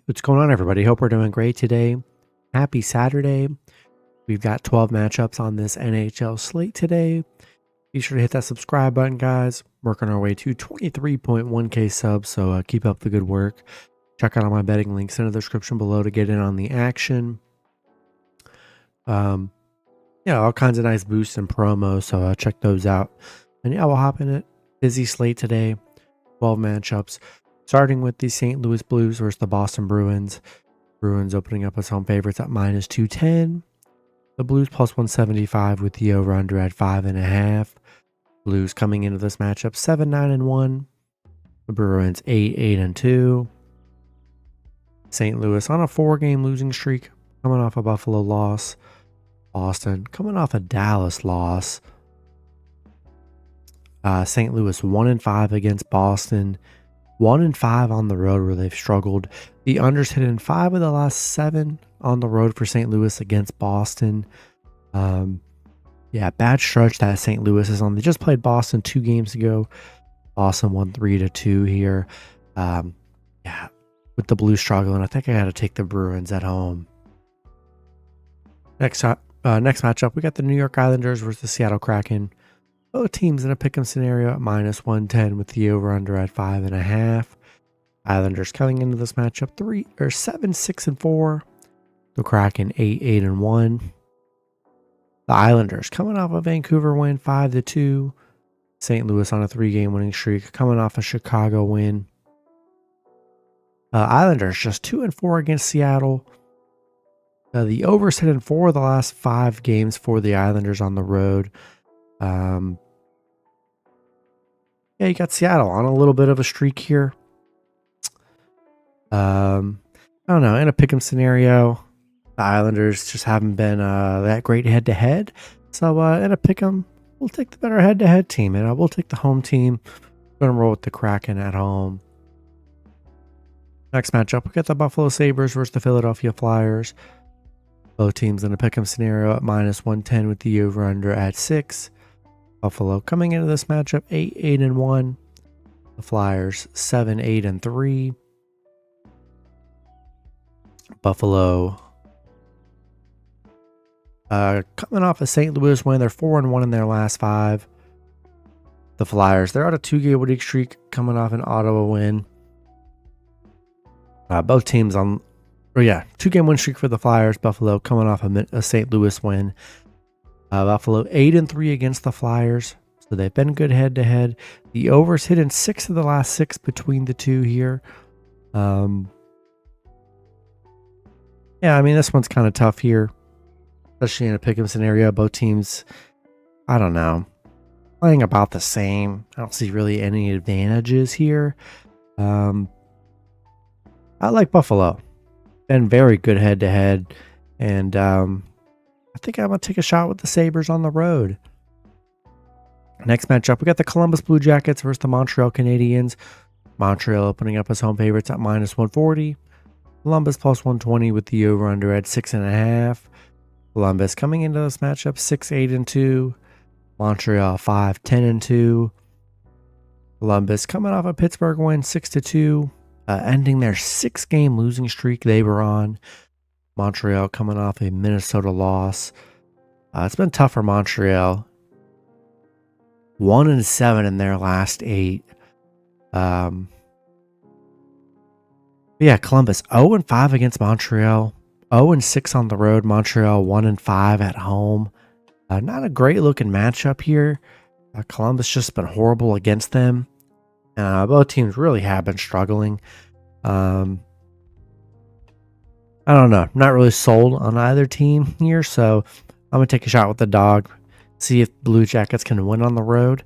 What's going on, everybody? Hope we're doing great today. Happy Saturday. We've got 12 matchups on this NHL slate today. Be sure to hit that subscribe button, guys. Working our way to 23.1k subs, so keep up the good work. Check out all my betting links in the description below to get in on the action. All kinds of nice boosts and promos, so check those out. And yeah, we'll hop in it. Busy slate today. 12 matchups. Starting with the St. Louis Blues versus the Boston Bruins. Bruins opening up as home favorites at minus 210. The Blues plus 175 with the over-under at 5.5. Blues coming into this matchup 7-9-1. The Bruins 8-8-2. St. Louis on a 4-game losing streak, coming off a Buffalo loss. Boston coming off a Dallas loss. St. Louis 1-5 against Boston. 1-5 on the road where they've struggled. The unders hit in 5 of the last 7 on the road for St. Louis against Boston. Bad stretch that St. Louis is on. They just played Boston 2 games ago. Boston won 3-2 here. With the Blues struggling, I think I got to take the Bruins at home. Next matchup, we got the New York Islanders versus the Seattle Kraken. Both teams in a pick'em scenario at minus 110 with the over-under at 5.5. Islanders coming into this matchup 7-6-4. The Kraken 8-8-1. The Islanders coming off a Vancouver win 5-2. St. Louis on a 3-game winning streak, coming off a Chicago win. Islanders just 2-4 against Seattle. The overs hit in 4 of the last 5 games for the Islanders on the road. You got Seattle on a little bit of a streak here. I don't know. In a pick'em scenario, the Islanders just haven't been that great head-to-head. So in a pick'em, we'll take the better head-to-head team, and we'll take the home team. We're going to roll with the Kraken at home. Next matchup, we got the Buffalo Sabres versus the Philadelphia Flyers. Both teams in a pick'em scenario at minus 110 with the over-under at 6. Buffalo coming into this matchup 8-8-1. The Flyers 7-8-3. Buffalo coming off a St. Louis win. They're 4-1 in their last 5. The Flyers, they're on a 2-game winning streak, coming off an Ottawa win. Both teams 2-game win streak for the Flyers. Buffalo coming off a St. Louis win. Buffalo 8-3 against the Flyers, so they've been good head-to-head. The overs hit in 6 of the last 6 between the two here. This one's kind of tough here, especially in a pick'em scenario. Both teams, I don't know, playing about the same. I don't see really any advantages here. I like Buffalo. Been very good head-to-head, and I think I'm going to take a shot with the Sabres on the road. Next matchup, we got the Columbus Blue Jackets versus the Montreal Canadiens. Montreal opening up as home favorites at minus 140. Columbus plus 120 with the over-under at 6.5. Columbus coming into this matchup 6-8-2. Montreal 5-10-2. Columbus coming off a Pittsburgh win 6-2. Ending their 6-game losing streak they were on. Montreal coming off a Minnesota loss. It's been tough for Montreal. 1-7 in their last 8. Columbus 0-5 against Montreal. 0-6 on the road. Montreal 1-5 at home. Not a great looking matchup here. Columbus just been horrible against them. Both teams really have been struggling. I don't know. I'm not really sold on either team here, so I'm going to take a shot with the dog. See if Blue Jackets can win on the road.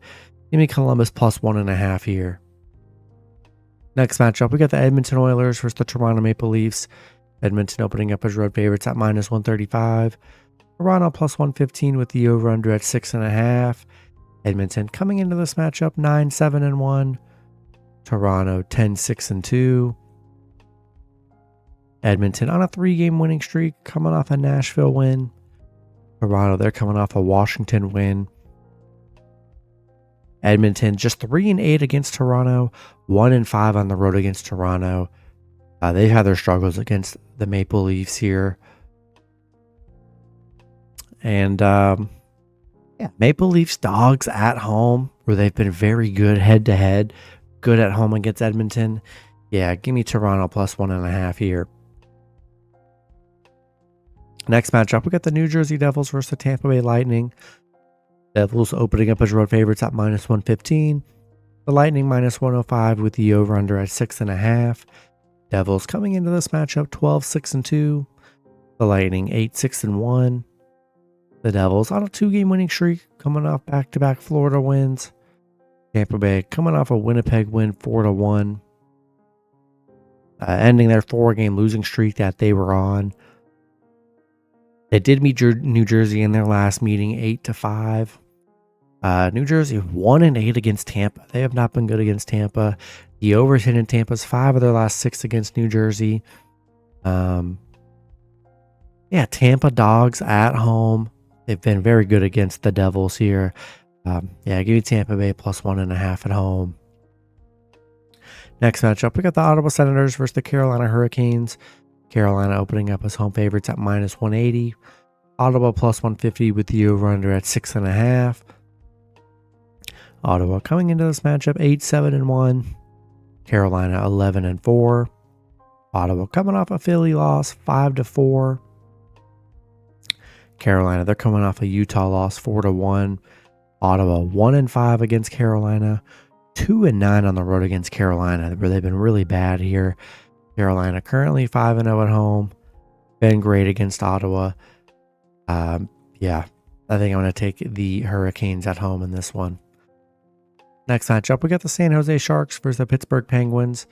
Give me Columbus plus 1.5 here. Next matchup, we got the Edmonton Oilers versus the Toronto Maple Leafs. Edmonton opening up as road favorites at minus 135. Toronto plus 115 with the over-under at 6.5. Edmonton coming into this matchup 9-7-1. Toronto 10-6-2. Edmonton on a 3-game winning streak, coming off a Nashville win. Toronto, they're coming off a Washington win. Edmonton just 3-8 against Toronto, 1-5 on the road against Toronto. They've had their struggles against the Maple Leafs here. And Maple Leafs dogs at home, where they've been very good head-to-head. Good at home against Edmonton. Yeah, give me Toronto plus 1.5 here. Next matchup, we got the New Jersey Devils versus the Tampa Bay Lightning. Devils opening up as road favorites at minus 115. The Lightning minus 105 with the over-under at 6.5. Devils coming into this matchup 12-6-2. The Lightning 8-6-1. The Devils on a 2-game winning streak, coming off back-to-back Florida wins. Tampa Bay coming off a Winnipeg win 4-1. Ending their 4-game losing streak that they were on. They did meet New Jersey in their last meeting 8-5. New Jersey 1-8 against Tampa. They have not been good against Tampa. The overs hit in Tampa's 5 of their last 6 against New Jersey. Tampa dogs at home. They've been very good against the Devils here. Give me Tampa Bay plus 1.5 at home. Next matchup, we got the Ottawa Senators versus the Carolina Hurricanes. Carolina opening up as home favorites at minus 180. Ottawa plus 150 with the over-under at 6.5. Ottawa coming into this matchup 8-7-1. Carolina 11-4. Ottawa coming off a Philly loss 5-4. Carolina, they're coming off a Utah loss 4-1. Ottawa 1-5 against Carolina. 2-9 on the road against Carolina, where they've been really bad here. Carolina currently 5-0 at home. Been great against Ottawa. I think I'm going to take the Hurricanes at home in this one. Next matchup, we got the San Jose Sharks versus the Pittsburgh Penguins.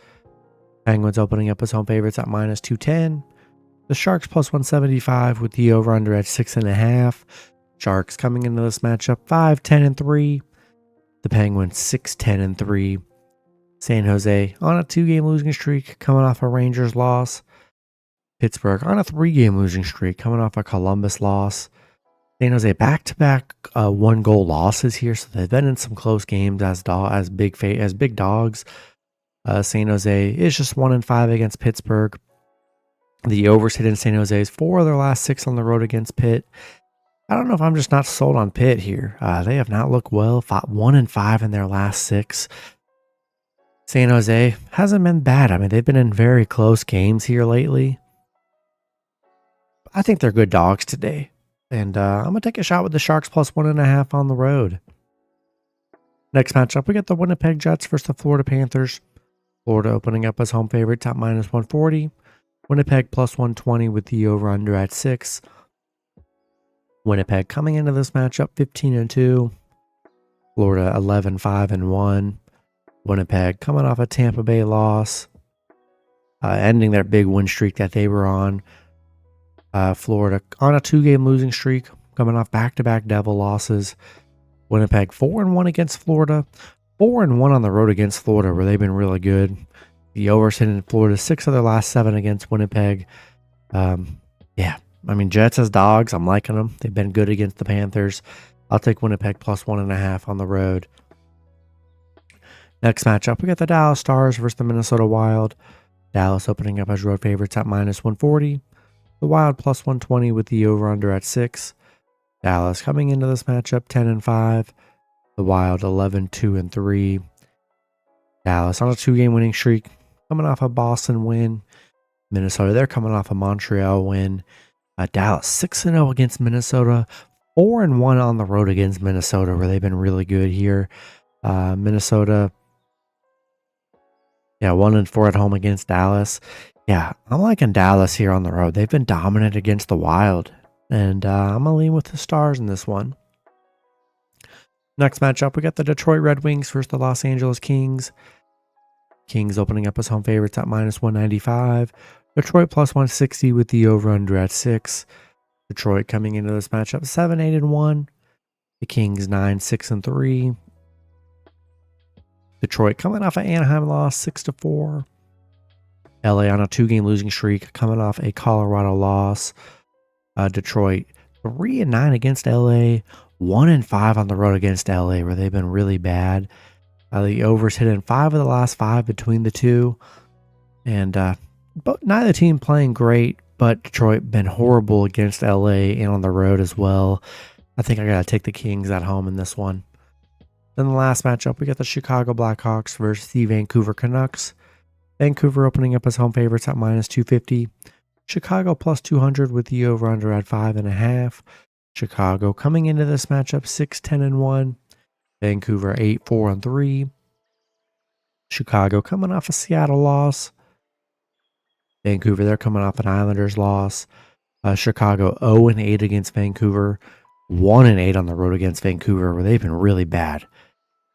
Penguins opening up as home favorites at minus 210. The Sharks plus 175 with the over-under at 6.5. Sharks coming into this matchup 5-10-3. The Penguins 6-10-3. San Jose on a 2-game losing streak, coming off a Rangers loss. Pittsburgh on a 3-game losing streak, coming off a Columbus loss. San Jose back-to-back 1-goal losses here, so they've been in some close games as big dogs. San Jose is just 1-5 against Pittsburgh. The overs hit in San Jose's 4 of their last 6 on the road against Pitt. I don't know if I'm just not sold on Pitt here. They have not looked well. 1-5 in their last 6. San Jose hasn't been bad. I mean, they've been in very close games here lately. I think they're good dogs today. And I'm going to take a shot with the Sharks plus 1.5 on the road. Next matchup, we got the Winnipeg Jets versus the Florida Panthers. Florida opening up as home favorites at minus 140. Winnipeg plus 120 with the over-under at 6. Winnipeg coming into this matchup 15-2. Florida 11-5-1. Winnipeg coming off a Tampa Bay loss, ending their big win streak that they were on. Florida on a 2-game losing streak, coming off back-to-back Devil losses. Winnipeg 4-1 against Florida, 4-1 on the road against Florida, where they've been really good. The overs hit in Florida 6 of their last 7 against Winnipeg. Jets as dogs, I'm liking them. They've been good against the Panthers. I'll take Winnipeg plus 1.5 on the road. Next matchup, we got the Dallas Stars versus the Minnesota Wild. Dallas opening up as road favorites at minus 140. The Wild plus 120 with the over-under at 6. Dallas coming into this matchup 10-5. The Wild 11-2-3. Dallas on a 2-game winning streak, coming off a Boston win. Minnesota, they're coming off a Montreal win. Dallas 6-0 against Minnesota. 4-1 on the road against Minnesota, where they've been really good here. Minnesota, 1-4 at home against Dallas. Yeah, I'm liking Dallas here on the road. They've been dominant against the Wild, and I'm going to lean with the Stars in this one. Next matchup, we got the Detroit Red Wings versus the Los Angeles Kings. Kings opening up as home favorites at minus 195. Detroit plus 160 with the over-under at 6. Detroit coming into this matchup 7-8-1. The Kings 9-6-3. Detroit coming off an Anaheim loss 6-4. LA on a 2-game losing streak, coming off a Colorado loss. Detroit 3-9 against LA, 1-5 on the road against LA, where they've been really bad. The overs hit in 5 of the last 5 between the two. And but neither team playing great, but Detroit been horrible against LA and on the road as well. I think I got to take the Kings at home in this one. Then the last matchup, we got the Chicago Blackhawks versus the Vancouver Canucks. Vancouver opening up as home favorites at minus 250. Chicago plus 200 with the over-under at 5.5. Chicago coming into this matchup 6-10-1. Vancouver 8-4-3. Chicago coming off a Seattle loss. Vancouver, they're coming off an Islanders loss. Chicago 0-8 against Vancouver. 1-8 on the road against Vancouver, where they've been really bad.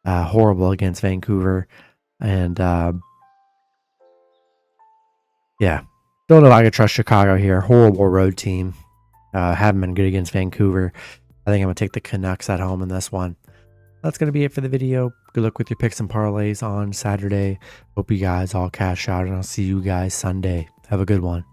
Horrible against Vancouver. And yeah, don't know if I could trust Chicago here. Horrible road team. Haven't been good against Vancouver. I think I'm going to take the Canucks at home in this one. That's going to be it for the video. Good luck with your picks and parlays on Saturday. Hope you guys all cash out, and I'll see you guys Sunday. Have a good one.